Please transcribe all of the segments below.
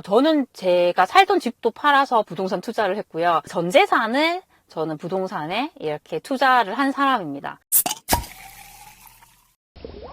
저는 제가 살던 집도 팔아서 부동산 투자를 했고요. 전 재산을 저는 부동산에 이렇게 투자를 한 사람입니다.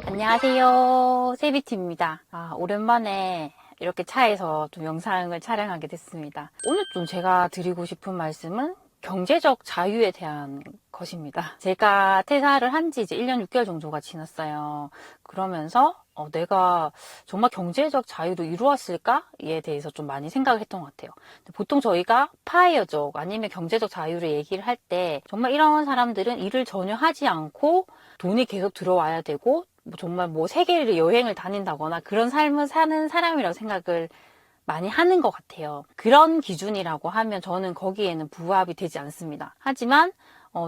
안녕하세요. 세비티입니다. 오랜만에 이렇게 차에서 좀 영상을 촬영하게 됐습니다. 오늘 좀 제가 드리고 싶은 말씀은 경제적 자유에 대한 것입니다. 제가 퇴사를 한 지 이제 1년 6개월 정도가 지났어요. 그러면서 내가 정말 경제적 자유를 이루었을까에 대해서 좀 많이 생각을 했던 것 같아요. 보통 저희가 파이어족 아니면 경제적 자유를 얘기를 할 때 정말 이런 사람들은 일을 전혀 하지 않고 돈이 계속 들어와야 되고 정말 세계를 여행을 다닌다거나 그런 삶을 사는 사람이라고 생각을 많이 하는 것 같아요. 그런 기준이라고 하면 저는 거기에는 부합이 되지 않습니다. 하지만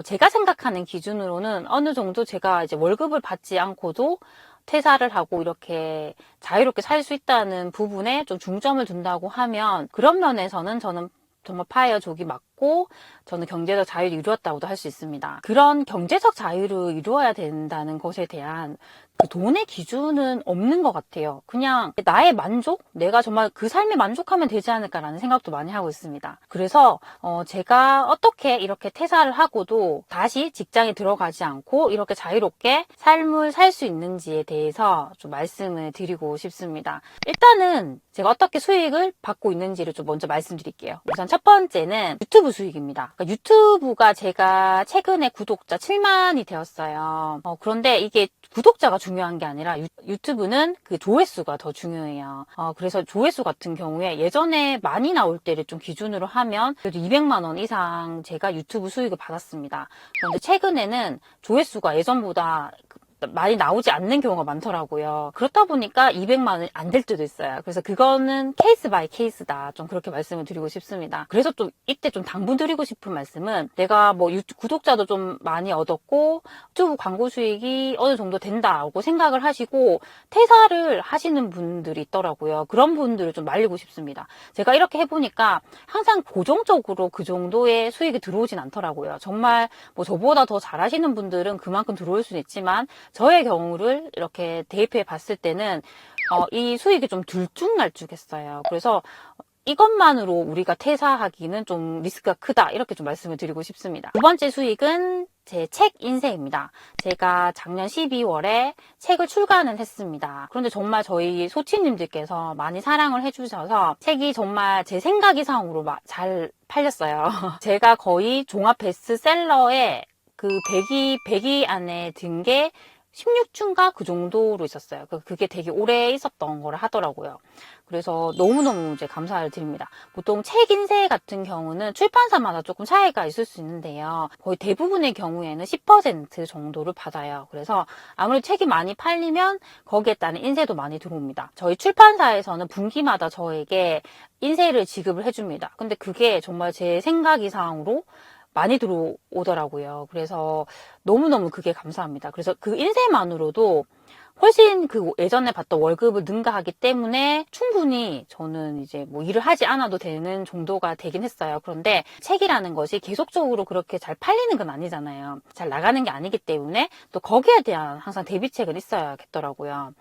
제가 생각하는 기준으로는 어느 정도 제가 이제 월급을 받지 않고도 퇴사를 하고 이렇게 자유롭게 살 수 있다는 부분에 좀 중점을 둔다고 하면 그런 면에서는 저는 정말 파이어족이 맞고 저는 경제적 자유를 이루었다고도 할 수 있습니다. 그런 경제적 자유를 이루어야 된다는 것에 대한 그 돈의 기준은 없는 것 같아요. 그냥 나의 만족? 내가 정말 그 삶에 만족하면 되지 않을까라는 생각도 많이 하고 있습니다. 그래서 제가 어떻게 이렇게 퇴사를 하고도 다시 직장에 들어가지 않고 이렇게 자유롭게 삶을 살 수 있는지에 대해서 좀 말씀을 드리고 싶습니다. 일단은 제가 어떻게 수익을 받고 있는지를 좀 먼저 말씀드릴게요. 우선 첫 번째는 유튜브 수익입니다. 그러니까 유튜브가 제가 최근에 구독자 7만이 되었어요. 그런데 이게 구독자가 중요한 게 아니라 유튜브는 그 조회수가 더 중요해요. 그래서 조회수 같은 경우에 예전에 많이 나올 때를 좀 기준으로 하면 그래도 200만 원 이상 제가 유튜브 수익을 받았습니다. 그런데 최근에는 조회수가 예전보다 많이 나오지 않는 경우가 많더라고요. 그렇다 보니까 200만 원이 안 될 때도 있어요. 그래서 그거는 케이스 바이 케이스다. 좀 그렇게 말씀을 드리고 싶습니다. 그래서 좀 이때 좀 당부드리고 싶은 말씀은 내가 구독자도 좀 많이 얻었고 유튜브 광고 수익이 어느 정도 된다고 생각을 하시고 퇴사를 하시는 분들이 있더라고요. 그런 분들을 좀 말리고 싶습니다. 제가 이렇게 해보니까 항상 고정적으로 그 정도의 수익이 들어오진 않더라고요. 정말 저보다 더 잘하시는 분들은 그만큼 들어올 수는 있지만 저의 경우를 이렇게 대입해 봤을 때는 이 수익이 좀 들쭉날쭉했어요. 그래서 이것만으로 우리가 퇴사하기는 좀 리스크가 크다 이렇게 좀 말씀을 드리고 싶습니다. 두 번째 수익은 제 책 인쇄입니다. 제가 작년 12월에 책을 출간을 했습니다. 그런데 정말 저희 소치님들께서 많이 사랑을 해주셔서 책이 정말 제 생각 이상으로 잘 팔렸어요. 제가 거의 종합 베스트셀러에 그 100위 안에 든 게 16주인가 그 정도로 있었어요. 그게 되게 오래 있었던 거를 하더라고요. 그래서 너무너무 이제 감사를 드립니다. 보통 책 인쇄 같은 경우는 출판사마다 조금 차이가 있을 수 있는데요. 거의 대부분의 경우에는 10% 정도를 받아요. 그래서 아무래도 책이 많이 팔리면 거기에 따른 인쇄도 많이 들어옵니다. 저희 출판사에서는 분기마다 저에게 인쇄를 지급을 해줍니다. 근데 그게 정말 제 생각 이상으로 많이 들어오더라고요. 그래서 너무너무 그게 감사합니다. 그래서 그 인쇄만으로도 훨씬 그 예전에 받던 월급을 능가하기 때문에 충분히 저는 이제 일을 하지 않아도 되는 정도가 되긴 했어요. 그런데 책이라는 것이 계속적으로 그렇게 잘 팔리는 건 아니잖아요. 잘 나가는 게 아니기 때문에 또 거기에 대한 항상 대비책은 있어야겠더라고요.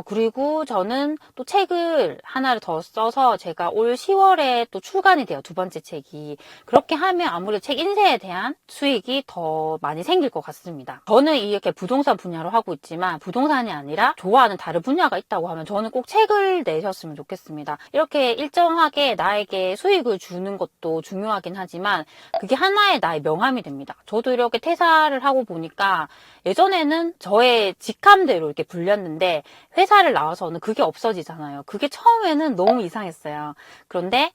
그리고 저는 또 책을 하나를 더 써서 제가 올 10월에 또 출간이 돼요. 두 번째 책이. 그렇게 하면 아무래도 책 인쇄에 대한 수익이 더 많이 생길 것 같습니다. 저는 이렇게 부동산 분야로 하고 있지만 부동산이 아니라 좋아하는 다른 분야가 있다고 하면 저는 꼭 책을 내셨으면 좋겠습니다. 이렇게 일정하게 나에게 수익을 주는 것도 중요하긴 하지만 그게 하나의 나의 명함이 됩니다. 저도 이렇게 퇴사를 하고 보니까 예전에는 저의 직함대로 이렇게 불렸는데 회사를 나와서는 그게 없어지잖아요. 그게 처음에는 너무 이상했어요. 그런데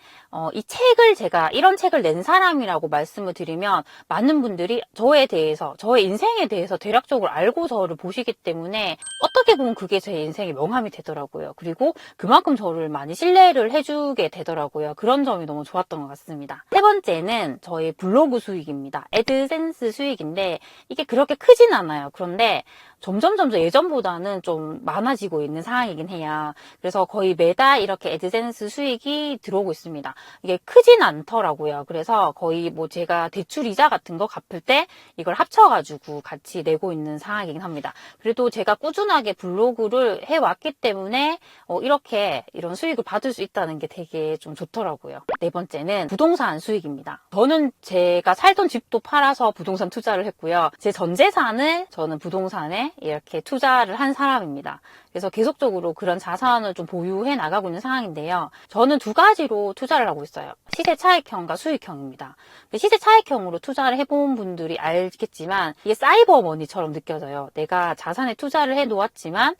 이 책을 제가 이런 책을 낸 사람이라고 말씀을 드리면 많은 분들이 저에 대해서 저의 인생에 대해서 대략적으로 알고 저를 보시기 때문에 어떻게 보면 그게 제 인생의 명함이 되더라고요. 그리고 그만큼 저를 많이 신뢰를 해주게 되더라고요. 그런 점이 너무 좋았던 것 같습니다. 세 번째는 저의 블로그 수익입니다. 애드센스 수익인데 이게 그렇게 크진 않아요. 그런데 점점 예전보다는 좀 많아지고 있는 상황이긴 해요. 그래서 거의 매달 이렇게 애드센스 수익이 들어오고 있습니다. 이게 크진 않더라고요. 그래서 거의 뭐 제가 대출 이자 같은 거 갚을 때 이걸 합쳐가지고 같이 내고 있는 상황이긴 합니다. 그래도 제가 꾸준하게 블로그를 해왔기 때문에 이렇게 이런 수익을 받을 수 있다는 게 되게 좀 좋더라고요. 네 번째는 부동산 수익입니다. 저는 제가 살던 집도 팔아서 부동산 투자를 했고요. 제 전 재산을 저는 부동산에 이렇게 투자를 한 사람입니다. 그래서 계속적으로 그런 자산을 좀 보유해 나가고 있는 상황인데요. 저는 두 가지로 투자를 하고 있어요. 시세 차익형과 수익형입니다. 시세 차익형으로 투자를 해본 분들이 알겠지만 이게 사이버 머니처럼 느껴져요. 내가 자산에 투자를 해 놓았지만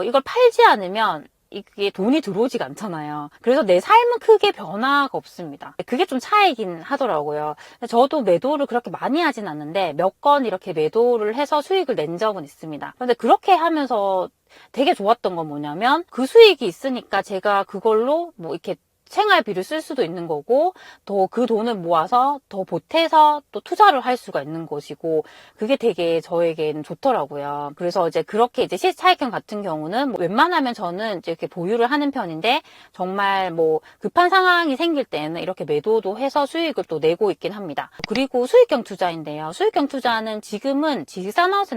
이걸 팔지 않으면 이게 돈이 들어오지가 않잖아요. 그래서 내 삶은 크게 변화가 없습니다. 그게 좀 차이긴 하더라고요. 저도 매도를 그렇게 많이 하진 않는데 몇 건 이렇게 매도를 해서 수익을 낸 적은 있습니다. 그런데 그렇게 하면서 되게 좋았던 건 뭐냐면 그 수익이 있으니까 제가 그걸로 뭐 이렇게 생활비를 쓸 수도 있는 거고 또 그 돈을 모아서 더 보태서 또 투자를 할 수가 있는 것이고 그게 되게 저에게는 좋더라고요. 그래서 이제 그렇게 이제 시차익형 같은 경우는 뭐 웬만하면 저는 이제 이렇게 보유를 하는 편인데 정말 뭐 급한 상황이 생길 때는 이렇게 매도도 해서 수익을 또 내고 있긴 합니다. 그리고 수익형 투자인데요. 수익형 투자는 지금은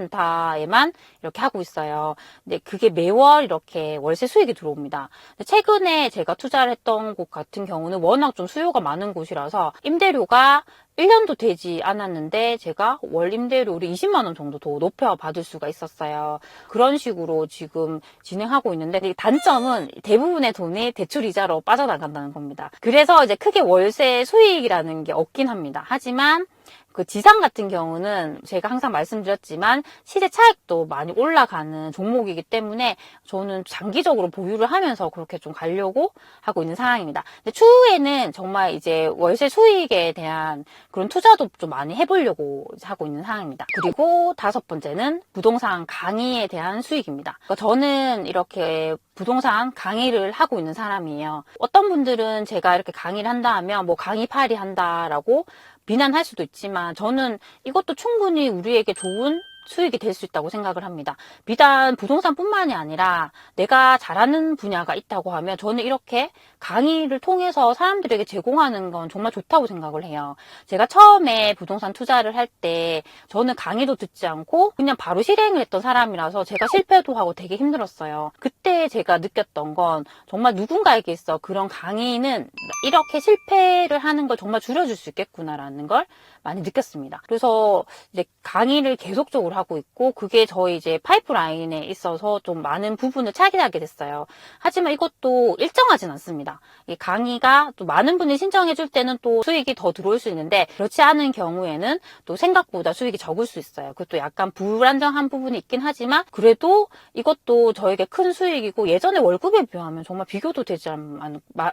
지식산업센터에만 이렇게 하고 있어요. 근데 그게 매월 이렇게 월세 수익이 들어옵니다. 최근에 제가 투자를 했던 곳 같은 경우는 워낙 좀 수요가 많은 곳이라서 임대료가 1년도 되지 않았는데 제가 월 임대료를 20만 원 정도 더 높여 받을 수가 있었어요. 그런 식으로 지금 진행하고 있는데 단점은 대부분의 돈이 대출 이자로 빠져나간다는 겁니다. 그래서 이제 크게 월세 수익이라는 게 없긴 합니다. 하지만 그 지상 같은 경우는 제가 항상 말씀드렸지만 시세 차익도 많이 올라가는 종목이기 때문에 저는 장기적으로 보유를 하면서 그렇게 좀 가려고 하고 있는 상황입니다. 근데 추후에는 정말 이제 월세 수익에 대한 그런 투자도 좀 많이 해보려고 하고 있는 상황입니다. 그리고 다섯 번째는 부동산 강의에 대한 수익입니다. 그러니까 저는 이렇게 부동산 강의를 하고 있는 사람이에요. 어떤 분들은 제가 이렇게 강의를 한다 하면 뭐 강의팔이 한다라고 비난할 수도 있지만 저는 이것도 충분히 우리에게 좋은 수익이 될 수 있다고 생각을 합니다. 비단 부동산뿐만이 아니라 내가 잘하는 분야가 있다고 하면 저는 이렇게 강의를 통해서 사람들에게 제공하는 건 정말 좋다고 생각을 해요. 제가 처음에 부동산 투자를 할 때 저는 강의도 듣지 않고 그냥 바로 실행을 했던 사람이라서 제가 실패도 하고 되게 힘들었어요. 그때 제가 느꼈던 건 정말 누군가에게 있어 그런 강의는 이렇게 실패를 하는 걸 정말 줄여줄 수 있겠구나라는 걸 많이 느꼈습니다. 그래서 이제 강의를 계속적으로 하고 있고 그게 저희 이제 파이프라인에 있어서 좀 많은 부분을 차지하게 됐어요. 하지만 이것도 일정하진 않습니다. 이 강의가 또 많은 분이 신청해 줄 때는 또 수익이 더 들어올 수 있는데 그렇지 않은 경우에는 또 생각보다 수익이 적을 수 있어요. 그것도 약간 불안정한 부분이 있긴 하지만 그래도 이것도 저에게 큰 수익이고 예전에 월급에 비하면 정말 비교도 되지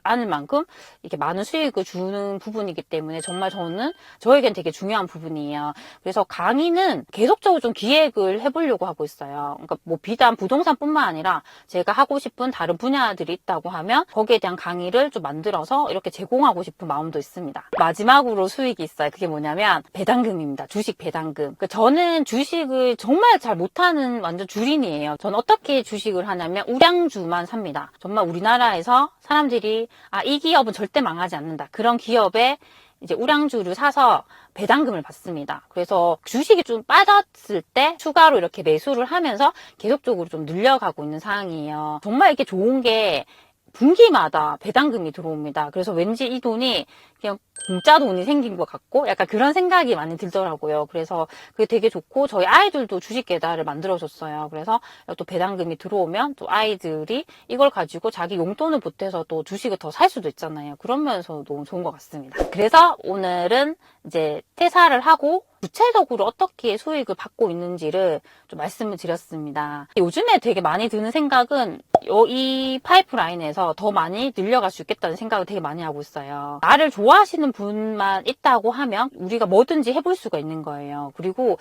않을 만큼 이렇게 많은 수익을 주는 부분이기 때문에 정말 저는 저에겐 되게 중요한 부분이에요. 그래서 강의는 계속적으로 좀 기획을 해보려고 하고 있어요. 그러니까 뭐 비단 부동산뿐만 아니라 제가 하고 싶은 다른 분야들이 있다고 하면 거기에 대한 강의를 좀 만들어서 이렇게 제공하고 싶은 마음도 있습니다. 마지막으로 수익이 있어요. 그게 뭐냐면 배당금입니다. 주식 배당금. 그러니까 저는 주식을 정말 잘 못하는 완전 주린이에요. 저는 어떻게 주식을 하냐면 우량주만 삽니다. 정말 우리나라에서 사람들이 이 기업은 절대 망하지 않는다. 그런 기업에 이제 우량주를 사서 배당금을 받습니다. 그래서 주식이 좀 빠졌을 때 추가로 이렇게 매수를 하면서 계속적으로 좀 늘려가고 있는 상황이에요. 정말 이게 좋은 게 분기마다 배당금이 들어옵니다. 그래서 왠지 이 돈이 그냥 공짜 돈이 생긴 것 같고 약간 그런 생각이 많이 들더라고요. 그래서 그게 되게 좋고 저희 아이들도 주식 계좌를 만들어줬어요. 그래서 또 배당금이 들어오면 또 아이들이 이걸 가지고 자기 용돈을 보태서 또 주식을 더 살 수도 있잖아요. 그러면서 너무 좋은 것 같습니다. 그래서 오늘은 이제 퇴사를 하고 구체적으로 어떻게 수익을 받고 있는지를 좀 말씀을 드렸습니다. 요즘에 되게 많이 드는 생각은 이 파이프라인에서 더 많이 늘려갈 수 있겠다는 생각을 되게 많이 하고 있어요. 나를 좋아하시는 분만 있다고 하면 우리가 뭐든지 해볼 수가 있는 거예요. 그리고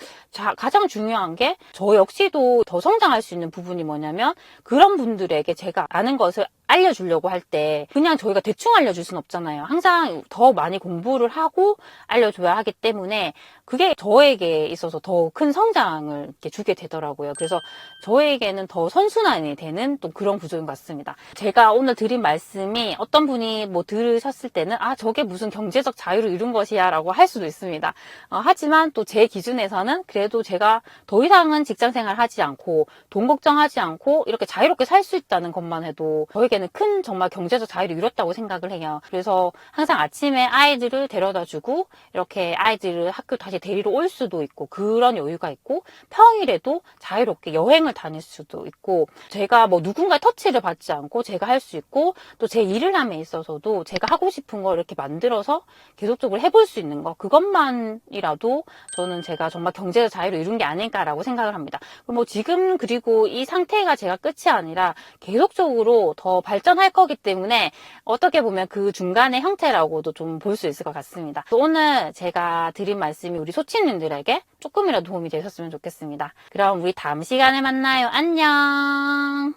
가장 중요한 게 저 역시도 더 성장할 수 있는 부분이 뭐냐면 그런 분들에게 제가 아는 것을 알려주려고 할 때 그냥 저희가 대충 알려줄 수는 없잖아요. 항상 더 많이 공부를 하고 알려줘야 하기 때문에 그게 저에게 있어서 더 큰 성장을 이렇게 주게 되더라고요. 그래서 저에게는 더 선순환이 되는 또 그런 구조인 것 같습니다. 제가 오늘 드린 말씀이 어떤 분이 뭐 들으셨을 때는 아, 저게 무슨 경제적 자유를 이룬 것이야 라고 할 수도 있습니다. 하지만 또 제 기준에서는 그래도 제가 더 이상은 직장 생활 하지 않고 돈 걱정하지 않고 이렇게 자유롭게 살 수 있다는 것만 해도 저에게는 큰 정말 경제적 자유를 이뤘다고 생각을 해요. 그래서 항상 아침에 아이들을 데려다 주고 이렇게 아이들을 학교 다시 데리러 올 수도 있고 그런 여유가 있고 평일에도 자유롭게 여행을 다닐 수도 있고 제가 뭐 누군가의 터치를 받지 않고 제가 할 수 있고 또 제 일을 함에 있어서도 제가 하고 싶은 걸 이렇게 만들어서 계속적으로 해볼 수 있는 거 그것만이라도 저는 제가 정말 경제적 자유를 이룬 게 아닐까라고 생각을 합니다. 뭐 지금 그리고 이 상태가 제가 끝이 아니라 계속적으로 더 발전할 거기 때문에 어떻게 보면 그 중간의 형태라고도 좀 볼 수 있을 것 같습니다. 오늘 제가 드린 말씀이 우리 소치님들에게 조금이라도 도움이 되셨으면 좋겠습니다. 그럼 우리 다음 시간에 만나요. 안녕.